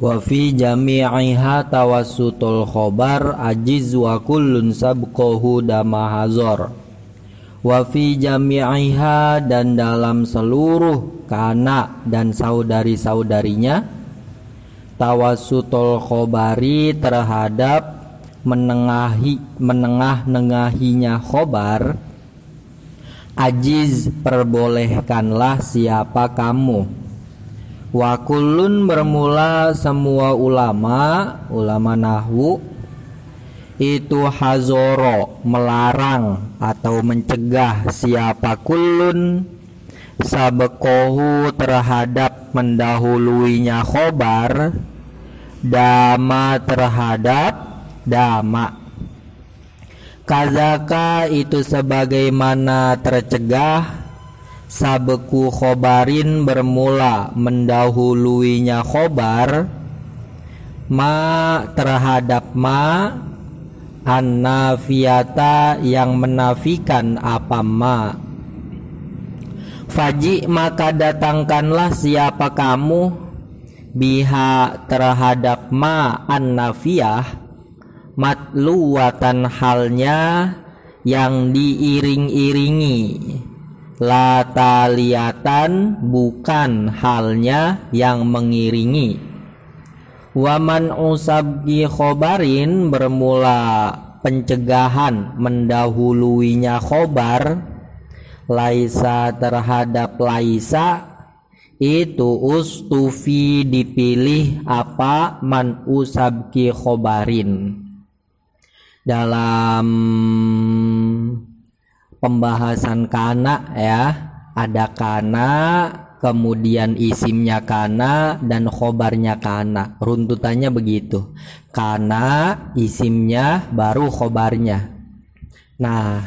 Wa fi jami'iha tawassutul khobar ajiz wa kullun sabqahu damahazor. Wa fi jami'iha, dan dalam seluruh kana dan saudari-saudarinya, tawassutul khobari terhadap menengah-nengahinya khobar, ajiz perbolehkanlah siapa kamu. Wa kullun bermula semua ulama nahwu itu hazoro melarang atau mencegah siapa kullun sabekohu terhadap mendahuluinya khobar, dama terhadap dama. Kazaka itu sebagaimana tercegah sabeku khobarin bermula mendahuluinya khobar, ma terhadap ma an-nafiyata yang menafikan apa ma. Faji maka datangkanlah siapa kamu biha terhadap ma an-nafiyah, matluwatan halnya yang diiring-iringi, la taliyatan bukan halnya yang mengiringi. Waman usabgi khobarin bermula pencegahan mendahuluinya khobar, laisa terhadap laisa itu ustufi dipilih apa man usabgi khobarin. Dalam pembahasan kana ya, ada kana, kemudian isimnya kana dan khobarnya kana. Runtutannya begitu, kana isimnya baru khobarnya. Nah,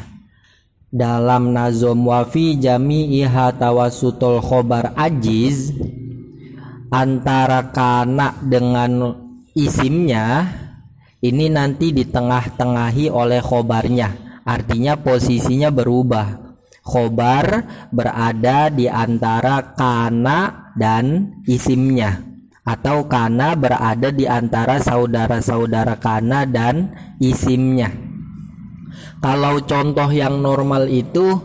dalam nazom wafi jami'iha tawassutul khobar ajiz, antara kana dengan isimnya ini nanti ditengah-tengahi oleh khobarnya, artinya posisinya berubah. Khobar berada di antara kana dan isimnya, atau kana berada di antara saudara-saudara kana dan isimnya. Kalau contoh yang normal itu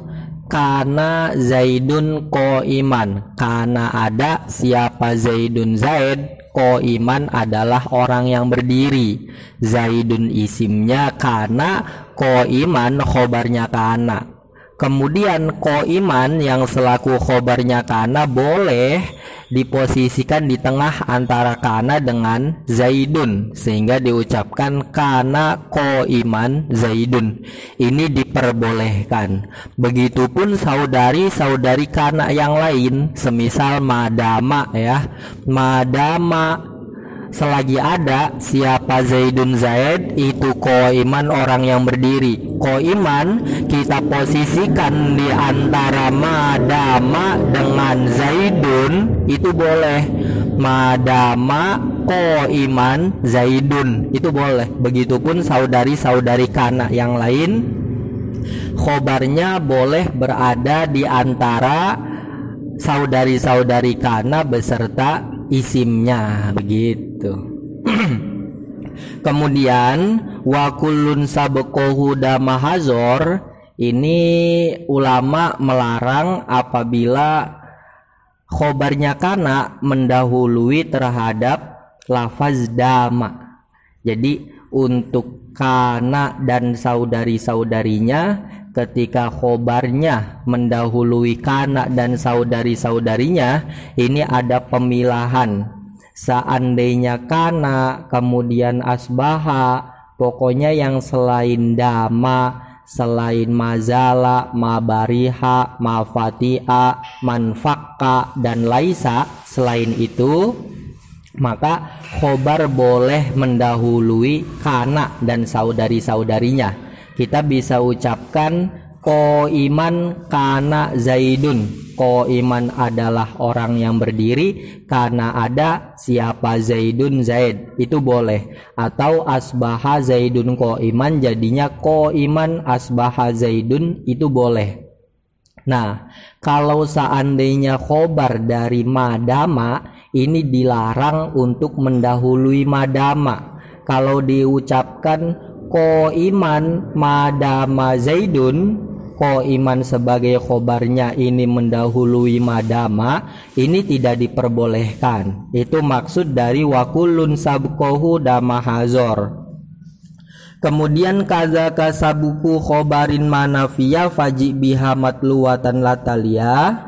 kana Zaidun qa'iman, kana ada siapa Zaidun Zaid, qa'iman adalah orang yang berdiri. Zaidun isimnya kana, qa'iman khobarnya kana. Kemudian qa'iman yang selaku khobarnya kana boleh diposisikan di tengah antara kana dengan Zaidun, sehingga diucapkan kana qa'iman Zaidun. Ini diperbolehkan. Begitupun saudari-saudari kana yang lain, semisal madama ya, madama selagi ada siapa Zaidun Zaid itu qa'iman orang yang berdiri. Qa'iman kita posisikan di antara madama dengan Zaidun, itu boleh. Madama qa'iman Zaidun itu boleh. Begitupun saudari-saudari kana yang lain, khobarnya boleh berada di antara saudari-saudari kana beserta isimnya, begitu. Kemudian wa kullun sabqahu damahazor, ini ulama melarang apabila khobarnya kana mendahului terhadap lafaz dama. Jadi untuk kana dan saudari-saudarinya, ketika khobarnya mendahului kana dan saudari-saudarinya, ini ada pemilahan. Seandainya kana kemudian asbaha, pokoknya yang selain dama, selain mazala, mabariha, mafati'a, manfakka dan laisa, selain itu maka khobar boleh mendahului kana dan saudari-saudarinya. Kita bisa ucapkan qa'iman kana Zaidun. Qa'iman adalah orang yang berdiri karena ada siapa Zaidun Zaid, itu boleh. Atau asbaha Zaidun qa'iman, jadinya qa'iman asbaha Zaidun, itu boleh. Nah, kalau seandainya khobar dari madama ini dilarang untuk mendahului madama. Kalau diucapkan qa'iman madama Zaidun, qa'iman sebagai khobarnya ini mendahului madama, ini tidak diperbolehkan. Itu maksud dari wakullun sabqahu damahazor. Kemudian kaza kasabuku khobarin manafiyah faji biha matluwatan latalia,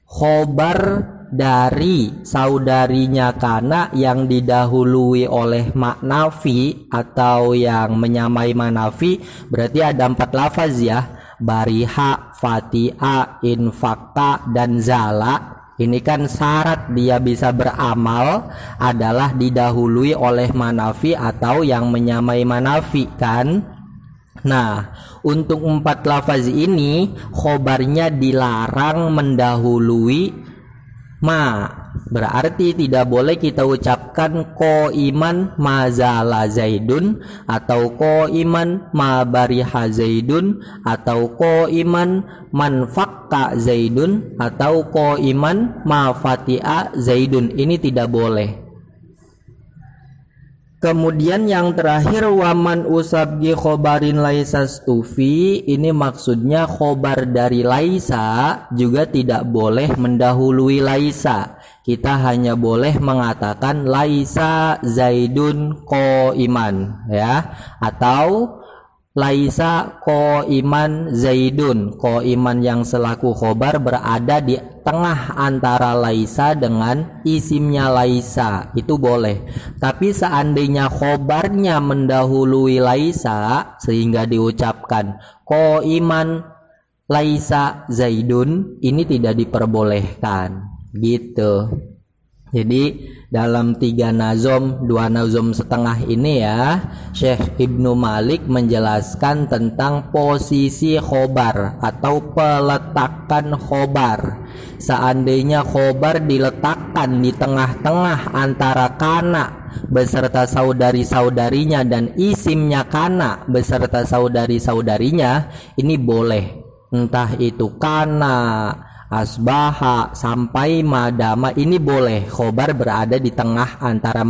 khobar dari saudarinya kana yang didahului oleh maknafi atau yang menyamai manafi, berarti ada 4 lafaz ya, bariha, fatiha, infakta, dan zala. Ini kan syarat dia bisa beramal adalah didahului oleh manafi atau yang menyamai manafi kan. Nah, untuk 4 lafaz ini khobarnya dilarang mendahului ma, berarti tidak boleh kita ucapkan qa'iman mazala Zaidun, atau qa'iman ma bariha Zaidun, atau qa'iman man fakka Zaidun, atau qa'iman ma fati'a Zaidun. Ini tidak boleh. Kemudian yang terakhir waman usabgi khobarin laisa stufi, ini maksudnya khobar dari laisa juga tidak boleh mendahului laisa. Kita hanya boleh mengatakan laisa Zaidun qa'iman ya, atau laisa qa'iman Zaidun. Qa'iman yang selaku khobar berada di tengah antara laisa dengan isimnya laisa, itu boleh. Tapi seandainya khobarnya mendahului laisa sehingga diucapkan qa'iman laisa Zaidun, ini tidak diperbolehkan gitu. Jadi dalam 3 nazom, 2 nazom setengah ini ya, Syekh Ibnu Malik menjelaskan tentang posisi khobar atau peletakan khobar. Seandainya khobar diletakkan di tengah-tengah antara kana beserta saudari-saudarinya dan isimnya kana beserta saudari-saudarinya, ini boleh. Entah itu kana, asbaha, sampai madama, ini boleh khobar berada di tengah antara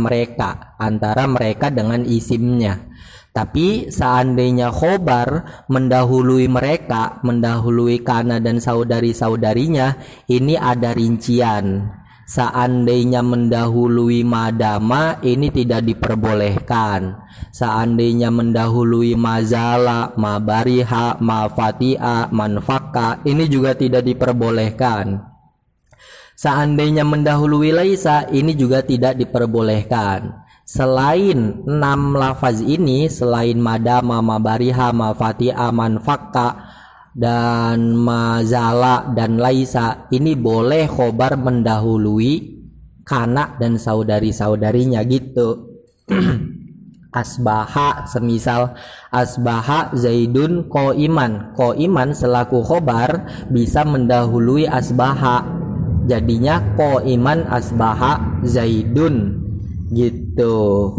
mereka dengan isimnya. Tapi seandainya khobar mendahului mereka, mendahului kana dan saudari-saudarinya, ini ada rincian. Seandainya mendahului madama, ini tidak diperbolehkan. Seandainya mendahului mazala, mabariha, mafati'a, manfaka, ini juga tidak diperbolehkan. Seandainya mendahului laisa, ini juga tidak diperbolehkan. Selain 6 lafaz ini, selain madama, mabariha, mafati'a, manfaka, dan mazala dan laisa, ini boleh khobar mendahului kana dan saudari-saudarinya gitu. Asbaha, semisal asbaha Zaidun qa'iman, qa'iman selaku khobar bisa mendahului asbaha, jadinya qa'iman asbaha Zaidun gitu.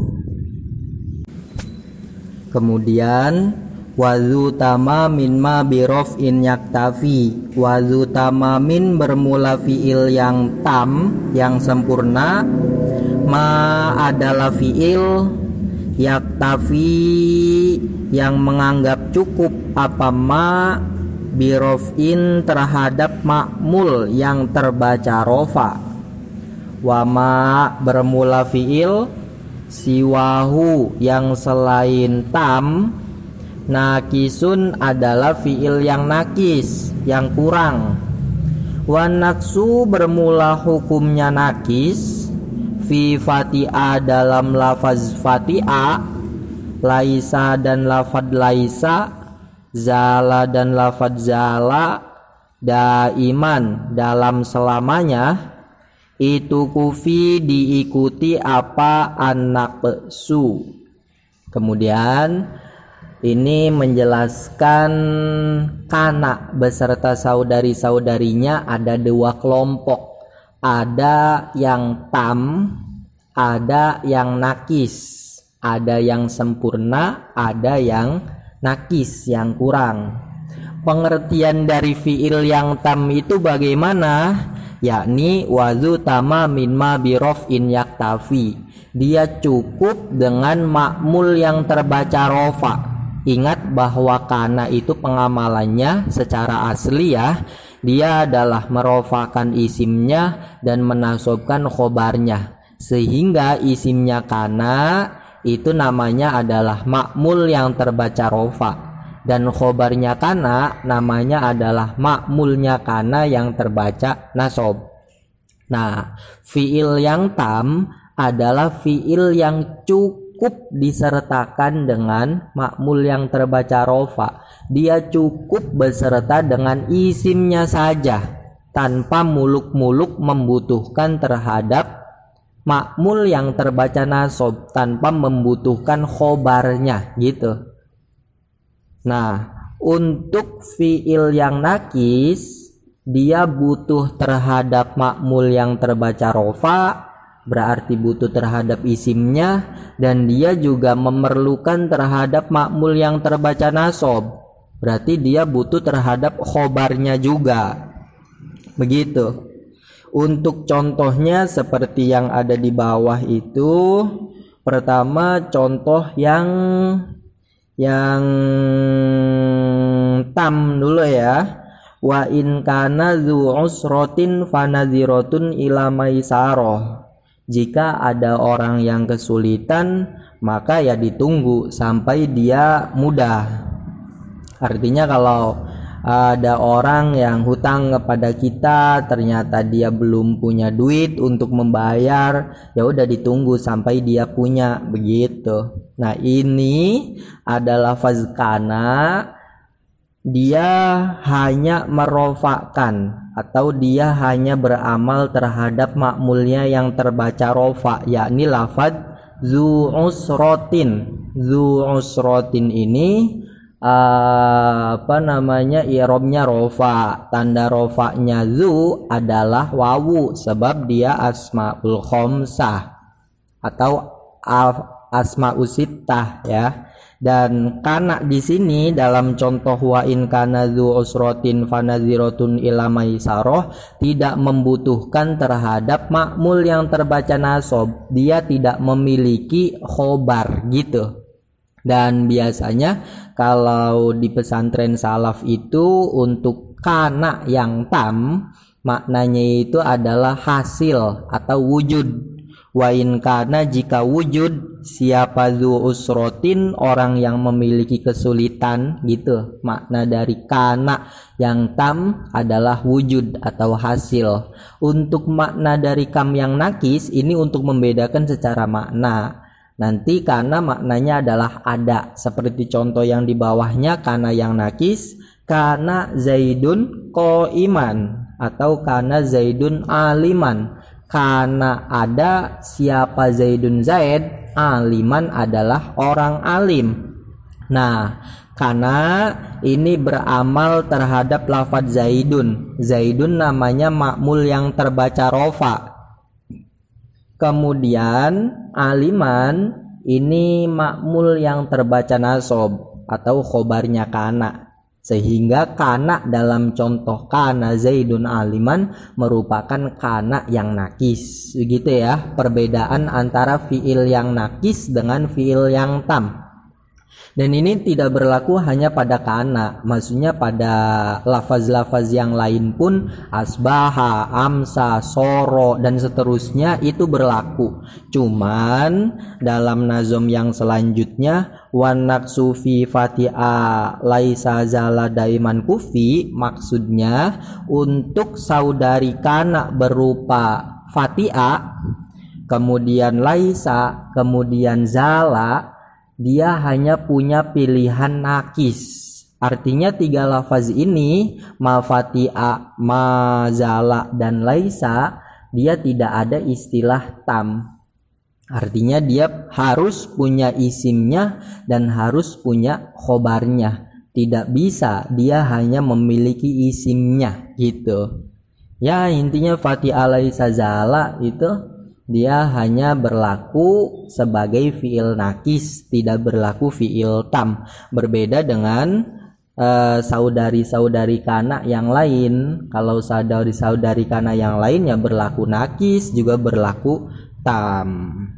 Kemudian wazu tamamin ma birof'in yaktafi, wazu tamamin bermula fi'il yang tam, yang sempurna, ma adalah fi'il yaktafi yang menganggap cukup apa ma birof'in terhadap ma'mul yang terbaca rofa. Wama bermula fi'il siwahu yang selain tam, nakisun adalah fi'il yang nakis, yang kurang. Wanaksu bermula hukumnya nakis, fi fati'a dalam lafaz fati'a, laisa dan lafad laisa, zala dan lafad zala, daiman dalam selamanya, itu kufi diikuti apa an-naqsu. Kemudian ini menjelaskan kana beserta saudari-saudarinya ada 2 kelompok. Ada yang tam, ada yang nakis. Ada yang sempurna, ada yang nakis, yang kurang. Pengertian dari fi'il yang tam itu bagaimana? yakni wazu tamamin ma birofin yaktafi, dia cukup dengan ma'mul yang terbaca rofa. Ingat bahwa kana itu pengamalannya secara asli ya, dia adalah merofakan isimnya dan menasobkan khobarnya, sehingga isimnya kana itu namanya adalah ma'mul yang terbaca rofa, dan khobarnya kana namanya adalah ma'mulnya kana yang terbaca nasob. Nah, fiil yang tam adalah fiil yang cukup disertakan dengan ma'mul yang terbaca rofa. Dia cukup beserta dengan isimnya saja, tanpa muluk-muluk membutuhkan terhadap ma'mul yang terbaca nasob, tanpa membutuhkan khobarnya gitu. Nah, untuk fiil yang nakis dia butuh terhadap ma'mul yang terbaca rofa, berarti butuh terhadap isimnya, dan dia juga memerlukan terhadap ma'mul yang terbaca nasob, berarti dia butuh terhadap khobarnya juga. Begitu. Untuk contohnya seperti yang ada di bawah itu. Pertama contoh yang tam dulu ya. Wa in kana dzu usratin fanadhiratun ila maisarah. Jika ada orang yang kesulitan, maka ya ditunggu sampai dia mudah. Artinya kalau ada orang yang hutang kepada kita, ternyata dia belum punya duit untuk membayar, ya udah ditunggu sampai dia punya, begitu. Nah, ini adalah lafaz kana, dia hanya merofakan atau dia hanya beramal terhadap ma'mulnya yang terbaca rofa, yakni lafaz zu usrotin. Zu usrotin ini i'rabnya rofa, tanda rofanya zu adalah wawu sebab dia asmaul khamsah atau asmaul sittah ya. Dan kana di sini dalam contoh wa in kana dzu usratin fanadhiratun ila maisarah tidak membutuhkan terhadap ma'mul yang terbaca nasob, dia tidak memiliki khobar gitu. Dan biasanya kalau di pesantren salaf itu untuk kana yang tam maknanya itu adalah hasil atau wujud. Wa in kana jika wujud siapa dzu usrotin, orang yang memiliki kesulitan gitu. Makna dari kana yang tam adalah wujud atau hasil. Untuk makna dari kam yang nakis ini untuk membedakan secara makna. Nanti kana maknanya adalah ada, seperti contoh yang di bawahnya kana yang nakis, kana zaidun qaiman atau kana zaidun aliman. Kana ada siapa zaidun zaid, aliman adalah orang alim. Nah, kana ini beramal terhadap lafaz zaidun. Zaidun namanya ma'mul yang terbaca rofa. Kemudian aliman ini ma'mul yang terbaca nasob atau khobarnya kana. Sehingga kana dalam contoh kana zaidun aliman merupakan kana yang nakis. Begitu ya, perbedaan antara fiil yang nakis dengan fiil yang tam. Dan ini tidak berlaku hanya pada kana, maksudnya pada lafaz-lafaz yang lain pun asbaha, amsa, soro dan seterusnya itu berlaku. Cuman dalam nazom yang selanjutnya wan naqsu fi fati'a laisa zala daiman kufi, maksudnya untuk saudari kana berupa fati'a, kemudian laisa, kemudian zala, dia hanya punya pilihan nakis. Artinya tiga lafaz ini, ma fati'a, ma zala dan laisa, dia tidak ada istilah tam. Artinya dia harus punya isimnya dan harus punya khobarnya. Tidak bisa dia hanya memiliki isimnya gitu. Ya, intinya fati'a laisa zala itu dia hanya berlaku sebagai fiil nakis, tidak berlaku fiil tam. Berbeda dengan saudari-saudari kana yang lain. Kalau saudari-saudari kana yang lain ya berlaku nakis, juga berlaku tam.